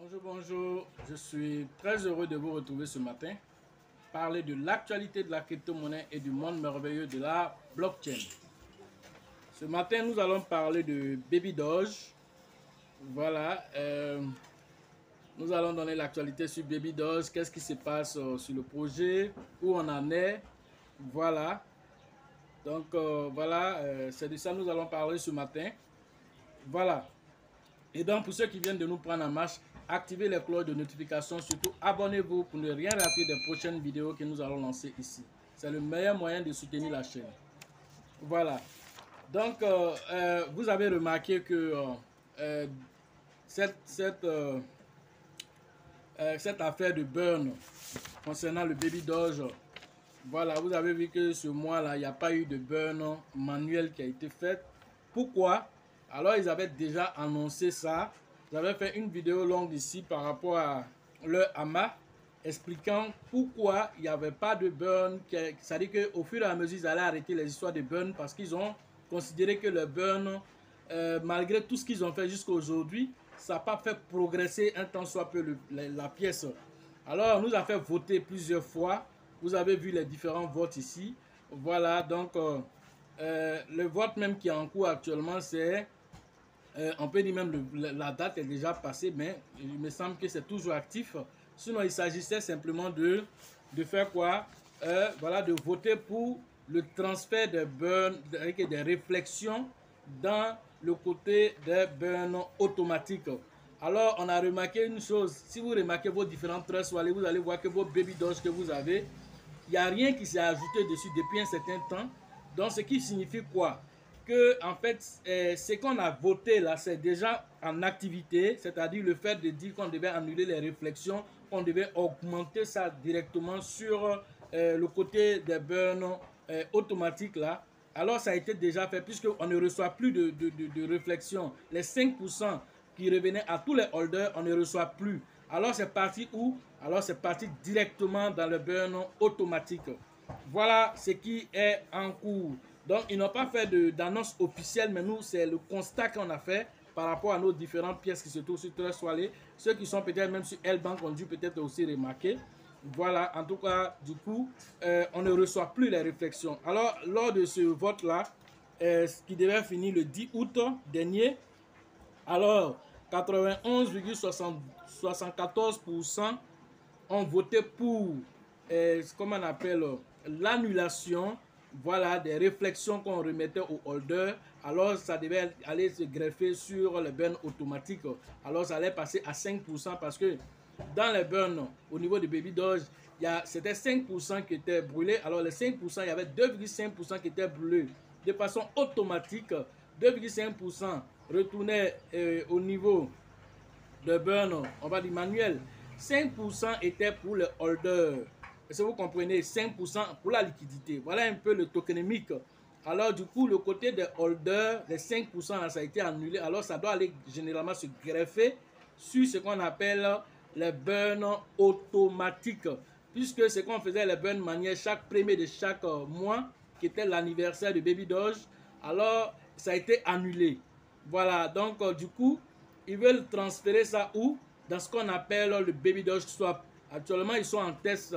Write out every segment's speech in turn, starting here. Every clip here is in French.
Bonjour, bonjour. Je suis très heureux de vous retrouver ce matin. Parler de l'actualité de la crypto-monnaie et du monde merveilleux de la blockchain. Ce matin, nous allons parler de Baby Doge. Voilà. Nous allons donner l'actualité sur Baby Doge. Qu'est-ce qui se passe sur le projet? Où on en est? Voilà. Donc, voilà. C'est de ça que nous allons parler ce matin. Voilà. Et donc, pour ceux qui viennent de nous prendre en marche, activez les cloches de notification. Surtout, abonnez-vous pour ne rien rater des prochaines vidéos que nous allons lancer ici. C'est le meilleur moyen de soutenir la chaîne. Voilà. Donc, vous avez remarqué que cette affaire de burn concernant le Baby Doge, voilà, vous avez vu que ce mois-là, il n'y a pas eu de burn manuel qui a été fait. Pourquoi? Alors, ils avaient déjà annoncé ça. J'avais fait une vidéo longue ici par rapport à leur amas, expliquant pourquoi il n'y avait pas de burn. C'est-à-dire qu'au fur et à mesure, ils allaient arrêter les histoires de burn parce qu'ils ont considéré que le burn, malgré tout ce qu'ils ont fait jusqu'à aujourd'hui, ça n'a pas fait progresser un tant soit peu la pièce. Alors, on nous a fait voter plusieurs fois. Vous avez vu les différents votes ici. Voilà, donc le vote même qui est en cours actuellement, c'est, on peut dire même la date est déjà passée, mais il me semble que c'est toujours actif. Sinon, il s'agissait simplement de faire quoi? Voilà, de voter pour le transfert des burns, avec des réflexions dans le côté des burns automatiques. Alors, on a remarqué une chose. Si vous remarquez vos différentes traces, vous allez voir que vos Baby Doge que vous avez, il n'y a rien qui s'est ajouté dessus depuis un certain temps. Donc, ce qui signifie quoi? Que, en fait, ce qu'on a voté là, c'est déjà en activité, c'est-à-dire le fait de dire qu'on devait annuler les réflexions, qu'on devait augmenter ça directement sur le côté des burns automatiques là. Alors, ça a été déjà fait puisqu'on ne reçoit plus de réflexions. Les 5% qui revenaient à tous les holders, on ne reçoit plus. Alors, c'est parti où? Alors, c'est parti directement dans le burn automatique. Voilà ce qui est en cours. Donc, ils n'ont pas fait d'annonce officielle, mais nous, c'est le constat qu'on a fait par rapport à nos différentes pièces qui se trouvent sur Trust Wallet. Ceux qui sont peut-être même sur L-Bank ont dû peut-être aussi remarquer. Voilà, en tout cas, du coup, on ne reçoit plus les réflexions. Alors, lors de ce vote-là, ce qui devait finir le 10 août dernier, alors, 91,74% ont voté pour, comment on appelle, l'annulation, voilà, des réflexions qu'on remettait aux holders. Alors, ça devait aller se greffer sur les burns automatiques. Alors, ça allait passer à 5% parce que dans les burns, au niveau de Baby Doge, c'était 5% qui étaient brûlés. Alors, les 5%, il y avait 2,5% qui étaient brûlés de façon automatique. 2,5% retournaient au niveau de burn, on va dire manuel. 5% était pour le holder. Est-ce que vous comprenez? 5% pour la liquidité. Voilà un peu le tokenomique. Alors, du coup, le côté des holders, les 5%, là, ça a été annulé. Alors, ça doit aller généralement se greffer sur ce qu'on appelle les burns automatiques. Puisque ce qu'on faisait, les burns manuels, chaque premier de chaque mois, qui était l'anniversaire de Baby Doge, alors, ça a été annulé. Voilà, donc, du coup, ils veulent transférer ça où? Dans ce qu'on appelle le Baby Doge Swap. Actuellement, ils sont en test.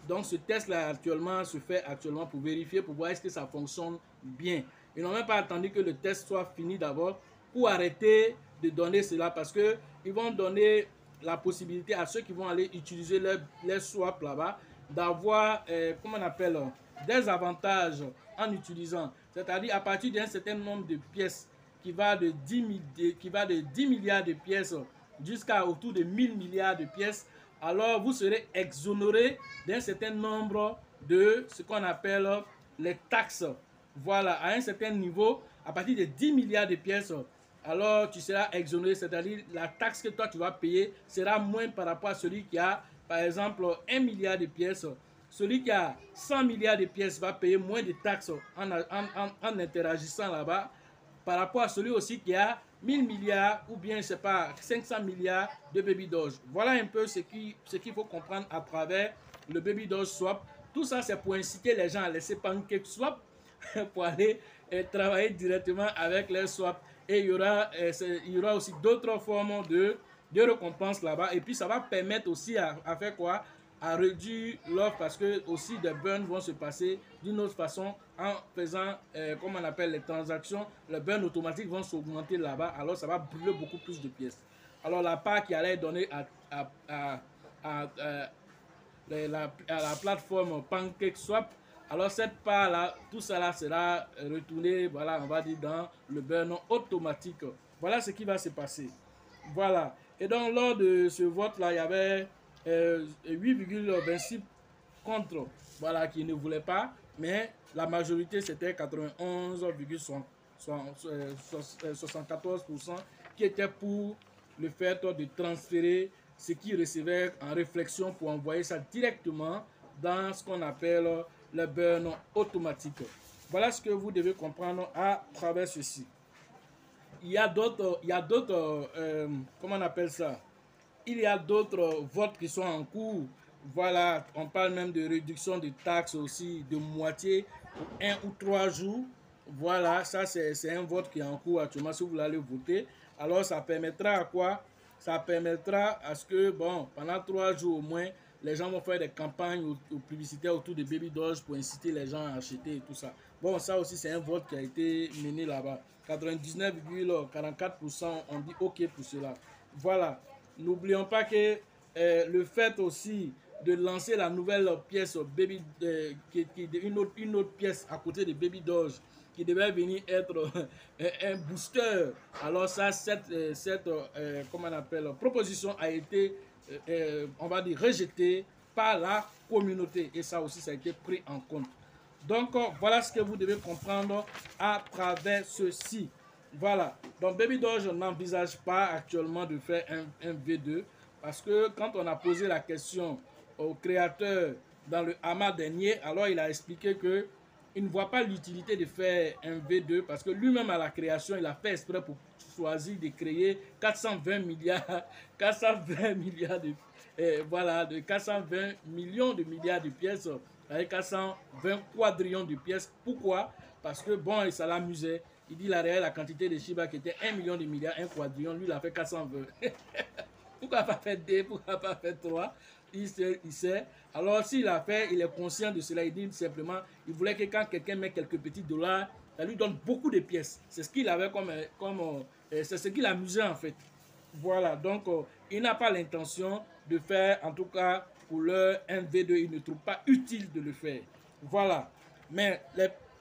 Donc, ce test-là actuellement se fait actuellement pour vérifier, pour voir est-ce que ça fonctionne bien. Ils n'ont même pas attendu que le test soit fini d'abord pour arrêter de donner cela parce qu'ils vont donner la possibilité à ceux qui vont aller utiliser les swaps là-bas d'avoir, comment on appelle, des avantages en utilisant. C'est-à-dire à partir d'un certain nombre de pièces qui va de 10 milliards de pièces jusqu'à autour de 1000 milliards de pièces, alors vous serez exonéré d'un certain nombre de ce qu'on appelle les taxes. Voilà, à un certain niveau, à partir de 10 milliards de pièces, alors tu seras exonéré, c'est-à-dire la taxe que toi tu vas payer sera moins par rapport à celui qui a, par exemple, 1 milliard de pièces. Celui qui a 100 milliards de pièces va payer moins de taxes en interagissant là-bas par rapport à celui aussi qui a 1000 milliards ou bien, je sais pas, 500 milliards de Baby Doge. Voilà un peu ce qu'il faut comprendre à travers le Baby Doge Swap. Tout ça, c'est pour inciter les gens à laisser Pancake Swap pour aller travailler directement avec les swaps. Et il y aura aussi d'autres formes de récompenses là-bas. Et puis ça va permettre aussi à faire quoi? À réduire l'offre, parce que aussi des burns vont se passer d'une autre façon en faisant, comme on appelle les transactions, les burns automatiques vont s'augmenter là-bas, alors ça va brûler beaucoup plus de pièces. Alors la part qui allait donner à la plateforme PancakeSwap, alors cette part-là, tout ça là sera retourné, voilà, on va dire dans le burn automatique. Voilà ce qui va se passer. Voilà. Et donc, lors de ce vote-là, il y avait 8,26 contre, voilà, qui ne voulaient pas, mais la majorité, c'était 91,74% qui était pour le fait de transférer ce qu'ils recevaient en réflexion pour envoyer ça directement dans ce qu'on appelle le burn automatique. Voilà ce que vous devez comprendre à travers ceci. Il y a d'autres, comment on appelle ça? Il y a d'autres votes qui sont en cours. Voilà, on parle même de réduction de taxes aussi de moitié pour 1 ou 3 jours. Voilà, ça c'est un vote qui est en cours actuellement si vous voulez aller voter. Alors ça permettra à quoi? Ça permettra à ce que, bon, pendant 3 jours au moins, les gens vont faire des campagnes publicitaires autour de Baby Doge pour inciter les gens à acheter et tout ça. Bon, ça aussi c'est un vote qui a été mené là-bas. 99,44% ont dit OK pour cela. Voilà. N'oublions pas que le fait aussi de lancer la nouvelle pièce Baby, une autre pièce à côté de Baby Doge qui devait venir être un booster. Alors ça, comment on appelle, proposition a été, on va dire, rejetée par la communauté. Et ça aussi, ça a été pris en compte. Donc, voilà ce que vous devez comprendre à travers ceci. Voilà. Donc, Baby Doge n'envisage pas actuellement de faire un V2 parce que quand on a posé la question au créateur dans le Hama dernier, alors il a expliqué que il ne voit pas l'utilité de faire un V2 parce que lui-même à la création, il a fait exprès pour choisir de créer 420 milliards, 420 milliards de, voilà, de 420 millions de milliards de pièces avec 420 quadrillions de pièces. Pourquoi? Parce que bon, ça l'amusait. Il dit la quantité de Shiba qui était 1 million de milliards, un quadrillion, lui il a fait 420. Pourquoi pas faire 2, pourquoi pas faire 3? Il sait. Alors s'il a fait, il est conscient de cela. Il dit simplement, il voulait que quand quelqu'un met quelques petits dollars, ça lui donne beaucoup de pièces. C'est ce qu'il avait c'est ce qu'il amusait en fait. Voilà, donc il n'a pas l'intention de faire, en tout cas pour leur un V2, il ne trouve pas utile de le faire. Voilà. Mais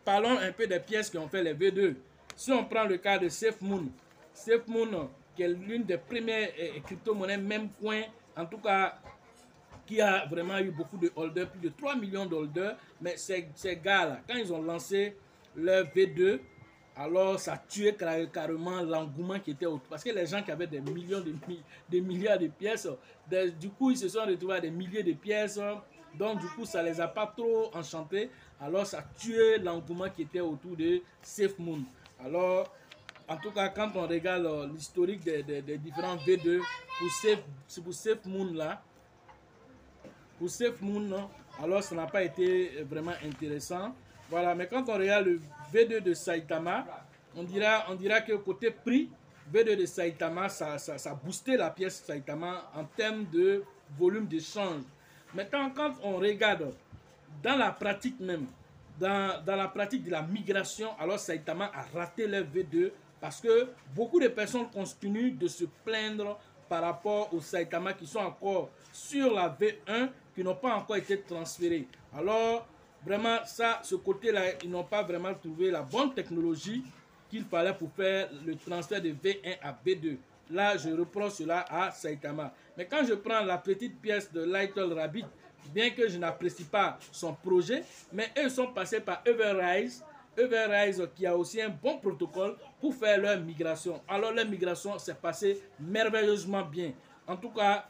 parlons un peu des pièces qui ont fait les V2. Si on prend le cas de SafeMoon, qui est l'une des premières crypto-monnaies, même coin, en tout cas, qui a vraiment eu beaucoup de holders, plus de 3 millions de holders. Mais ces gars-là, quand ils ont lancé leur V2, alors ça tuait carrément l'engouement qui était autour. Parce que les gens qui avaient des millions de milliards de pièces, du coup, ils se sont retrouvés à des milliers de pièces. Donc, du coup, ça ne les a pas trop enchantés. Alors, ça tuait l'engouement qui était autour de SafeMoon. Alors, en tout cas, quand on regarde l'historique des différents V2 pour SafeMoon là, pour SafeMoon, alors ça n'a pas été vraiment intéressant. Voilà, mais quand on regarde le V2 de Saitama, on dira que côté prix, V2 de Saitama, ça boostait la pièce Saitama en termes de volume d'échange. Maintenant, quand on regarde dans la pratique même, dans la pratique de la migration, alors Saitama a raté le V2 parce que beaucoup de personnes continuent de se plaindre par rapport aux Saitama qui sont encore sur la V1, qui n'ont pas encore été transférés. Alors, vraiment, ça, ce côté-là, ils n'ont pas vraiment trouvé la bonne technologie qu'il fallait pour faire le transfert de V1 à V2. Là, je reprends cela à Saitama. Mais quand je prends la petite pièce de Little Rabbit, bien que je n'apprécie pas son projet, mais eux sont passés par Everrise, qui a aussi un bon protocole pour faire leur migration. Alors leur migration s'est passée merveilleusement bien. En tout cas,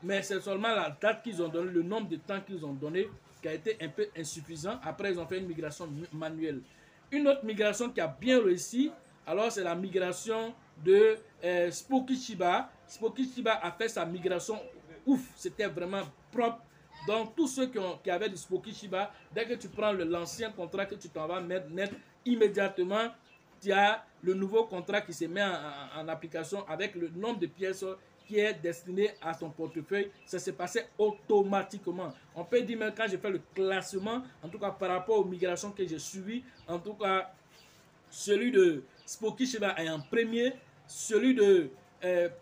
mais c'est seulement la date qu'ils ont donné, le nombre de temps qu'ils ont donné qui a été un peu insuffisant. Après, ils ont fait une migration manuelle. Une autre migration qui a bien réussi, alors c'est la migration de Spooky Shiba. Spooky Shiba a fait sa migration, ouf, c'était vraiment propre. Donc, tous ceux qui avaient du Spooky Shiba, dès que tu prends l'ancien contrat que tu t'en vas mettre immédiatement, tu as le nouveau contrat qui se met en application avec le nombre de pièces qui est destiné à ton portefeuille, ça s'est passé automatiquement. On peut dire même quand j'ai fait le classement, en tout cas par rapport aux migrations que j'ai suivies, en tout cas celui de Spooky Shiba est en premier, celui de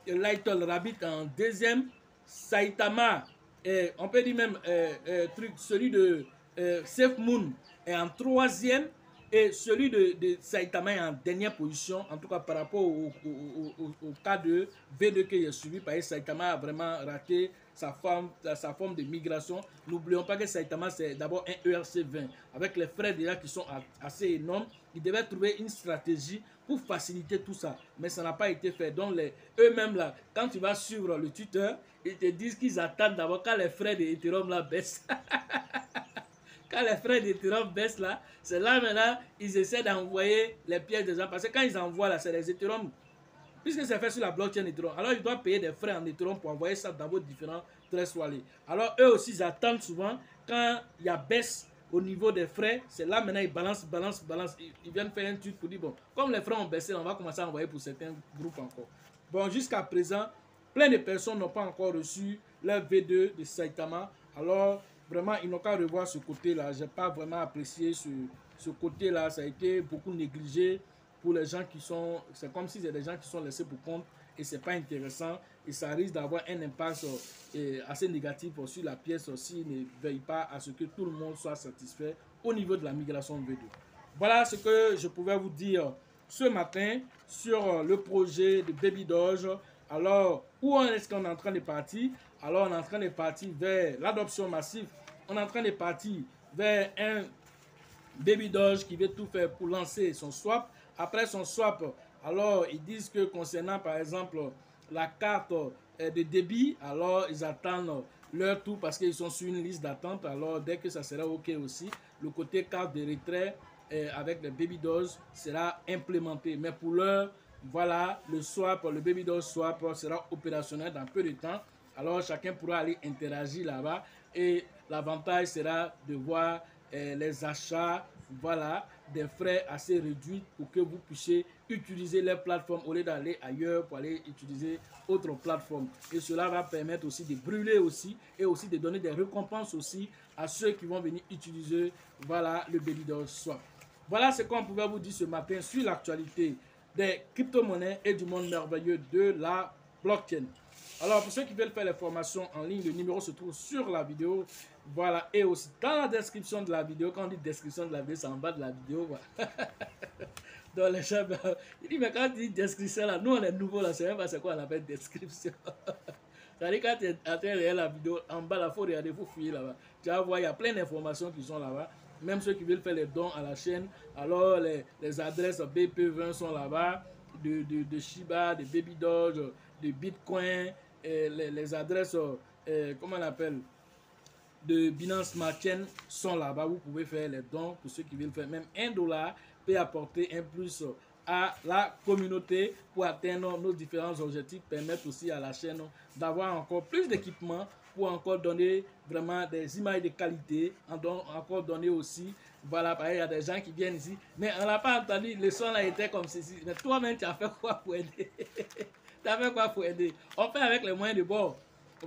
Little Rabbit en deuxième, Saitama, on peut dire même celui de Safe Moon est en troisième, et celui de Saitama est en dernière position, en tout cas par rapport au cas de V2 que j'ai suivi, parce que Saitama a vraiment raté sa forme de migration. N'oublions pas que Saitama, c'est d'abord un ERC20. Avec les frais déjà qui sont assez énormes, ils devaient trouver une stratégie pour faciliter tout ça. Mais ça n'a pas été fait. Donc, eux-mêmes, là, quand tu vas suivre le tuteur, ils te disent qu'ils attendent d'abord quand les frais de Ethereum là baissent. Quand les frais d'Ethereum baissent là, c'est là maintenant ils essaient d'envoyer les pièces des gens. Parce que quand ils envoient là, c'est les Ethereum. Puisque c'est fait sur la blockchain Ethereum, alors ils doivent payer des frais en Ethereum pour envoyer ça dans vos différents trust wallets. Alors eux aussi, ils attendent souvent quand il y a baisse au niveau des frais. C'est là maintenant ils balancent. Ils viennent faire un truc pour dire, bon, comme les frais ont baissé, on va commencer à envoyer pour certains groupes encore. Bon, jusqu'à présent, plein de personnes n'ont pas encore reçu leur V2 de Saitama. Alors, vraiment, ils n'ont qu'à revoir ce côté-là. Je n'ai pas vraiment apprécié ce côté-là. Ça a été beaucoup négligé pour les gens qui sont... C'est comme si c'est des gens qui sont laissés pour compte et ce n'est pas intéressant. Et ça risque d'avoir un impact assez négatif sur la pièce s'ils ne veillent pas à ce que tout le monde soit satisfait au niveau de la migration V2. Voilà ce que je pouvais vous dire ce matin sur le projet de Baby Doge. Alors, où est-ce qu'on est en train de partir? Alors, on est en train de partir vers l'adoption massive. On est en train de partir vers un Baby Doge qui veut tout faire pour lancer son swap. Après son swap, alors ils disent que concernant par exemple la carte de débit, alors ils attendent leur tour parce qu'ils sont sur une liste d'attente. Alors dès que ça sera OK aussi, le côté carte de retrait avec le Baby Doge sera implémenté. Mais pour l'heure, voilà, le swap, le Baby Doge swap sera opérationnel dans peu de temps. Alors chacun pourra aller interagir là-bas et l'avantage sera de voir les achats, voilà, des frais assez réduits pour que vous puissiez utiliser les plateformes au lieu d'aller ailleurs pour aller utiliser autres plateformes. Et cela va permettre aussi de brûler aussi et aussi de donner des récompenses aussi à ceux qui vont venir utiliser, voilà, le Baby Doge Swap. Voilà ce qu'on pouvait vous dire ce matin sur l'actualité des crypto-monnaies et du monde merveilleux de la blockchain. Alors, pour ceux qui veulent faire les formations en ligne, le numéro se trouve sur la vidéo. Voilà, et aussi dans la description de la vidéo. Quand on dit description de la vidéo, c'est en bas de la vidéo. Voilà. Donc, les gens, il dit, mais quand tu dis description, là, nous, on est nouveaux, là, c'est même pas ce qu'on appelle description. C'est-à-dire, quand tu es en train de regarder la vidéo, en bas, là, il faut regarder, il faut fouiller là-bas. Tu vas voir, il y a plein d'informations qui sont là-bas. Même ceux qui veulent faire les dons à la chaîne, alors les adresses BP20 sont là-bas, de Shiba, de Baby Doge, de Bitcoin, les adresses, comment on appelle, de Binance Smart Chain sont là-bas. Vous pouvez faire les dons pour ceux qui veulent faire. Même $1 peut apporter un plus à la communauté pour atteindre nos différents objectifs, permettre aussi à la chaîne d'avoir encore plus d'équipements pour encore donner vraiment des images de qualité, encore donner aussi, voilà, il y a des gens qui viennent ici, mais on n'a pas entendu, le son là était comme ceci, mais toi-même tu as fait quoi pour aider? Tu as fait quoi pour aider? On fait avec les moyens de bord.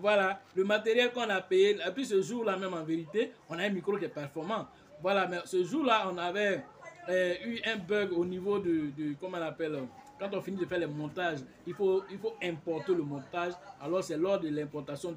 Voilà, le matériel qu'on a payé, et puis ce jour-là même en vérité, on a un micro qui est performant. Voilà, mais ce jour-là, on avait eu un bug au niveau de comment on appelle, quand on finit de faire le montage, il faut importer le montage. Alors c'est lors de l'importation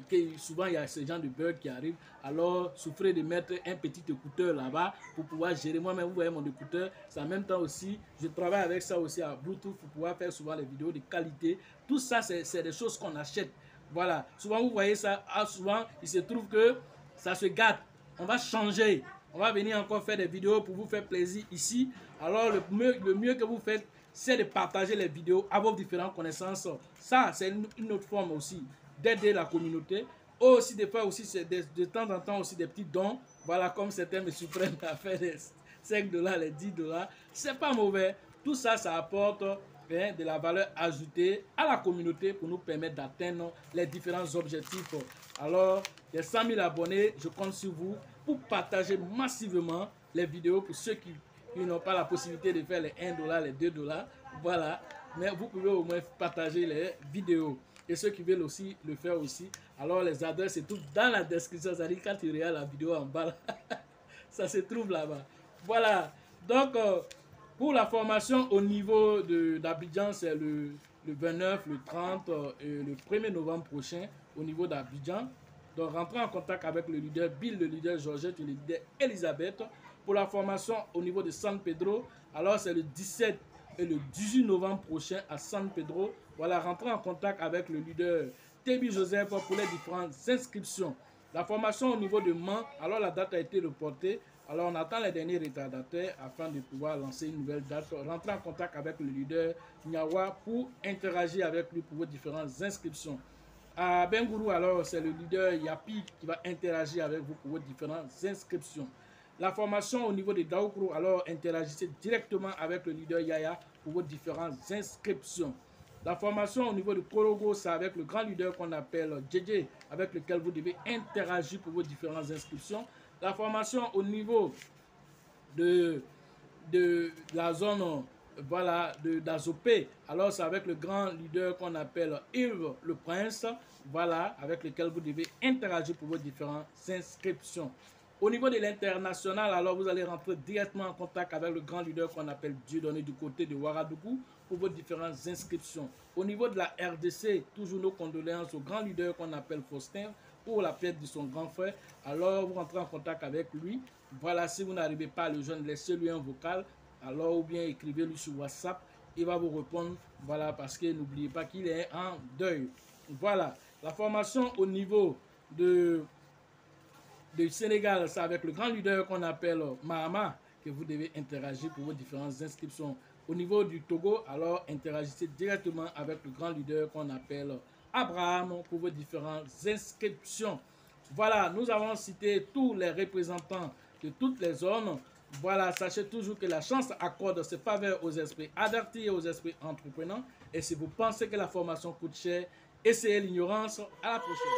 que souvent il y a ce genre de bug qui arrive. Alors souffrez de mettre un petit écouteur là-bas pour pouvoir gérer. Moi-même, vous voyez mon écouteur, c'est en même temps aussi, je travaille avec ça aussi à Bluetooth pour pouvoir faire souvent les vidéos de qualité. Tout ça, c'est des choses qu'on achète. Voilà, souvent vous voyez ça, souvent il se trouve que ça se gâte. On va changer. On va venir encore faire des vidéos pour vous faire plaisir ici. Alors le mieux que vous faites, c'est de partager les vidéos à vos différentes connaissances. Ça, c'est une autre forme aussi d'aider la communauté. Aussi, des fois aussi, c'est de temps en temps aussi des petits dons. Voilà, comme certains me surprennent à faire les $5, les $10. C'est pas mauvais. Tout ça, ça apporte de la valeur ajoutée à la communauté pour nous permettre d'atteindre les différents objectifs. Alors, les 100 000 abonnés, je compte sur vous pour partager massivement les vidéos pour ceux qui n'ont pas la possibilité de faire les $1, les $2. Voilà. mais vous pouvez au moins partager les vidéos. Et ceux qui veulent aussi le faire aussi, alors les adresses se trouvent dans la description. C'est-à-dire quand tu regardes la vidéo en bas, ça se trouve là-bas. Voilà. Donc, pour la formation au niveau d'Abidjan, c'est le 29, le 30 et le 1er novembre prochain au niveau d'Abidjan. Donc, rentrez en contact avec le leader Bill, le leader Georgette et le leader Elisabeth. Pour la formation au niveau de San Pedro, alors c'est le 17 et le 18 novembre prochain à San Pedro. Voilà, rentrez en contact avec le leader Tebi Joseph pour les différentes inscriptions. La formation au niveau de Mans, alors la date a été reportée. Alors on attend les derniers retardataires afin de pouvoir lancer une nouvelle date. Rentrez en contact avec le leader Nyawa pour interagir avec lui pour vos différentes inscriptions. À Bengourou, alors c'est le leader Yapi qui va interagir avec vous pour vos différentes inscriptions. La formation au niveau de Daoukro, alors interagissez directement avec le leader Yaya pour vos différentes inscriptions. La formation au niveau de Korogo, c'est avec le grand leader qu'on appelle JJ, avec lequel vous devez interagir pour vos différentes inscriptions. La formation au niveau de la zone voilà, d'Azopé, alors c'est avec le grand leader qu'on appelle Yves le Prince, voilà, avec lequel vous devez interagir pour vos différentes inscriptions. Au niveau de l'international, alors vous allez rentrer directement en contact avec le grand leader qu'on appelle Dieudonné du côté de Ouagadougou pour vos différentes inscriptions. Au niveau de la RDC, toujours nos condoléances au grand leader qu'on appelle Faustin pour la perte de son grand frère. Alors vous rentrez en contact avec lui. Voilà, si vous n'arrivez pas à le joindre, laissez-lui un vocal. Alors ou bien écrivez-lui sur WhatsApp. Il va vous répondre. Voilà, parce que n'oubliez pas qu'il est en deuil. Voilà, la formation au niveau du Sénégal, c'est avec le grand leader qu'on appelle Mahama que vous devez interagir pour vos différentes inscriptions. Au niveau du Togo, alors interagissez directement avec le grand leader qu'on appelle Abraham pour vos différentes inscriptions. Voilà, nous avons cité tous les représentants de toutes les zones. Voilà, sachez toujours que la chance accorde ses faveurs aux esprits avertis et aux esprits entreprenants. Et si vous pensez que la formation coûte cher, essayez l'ignorance. À la prochaine.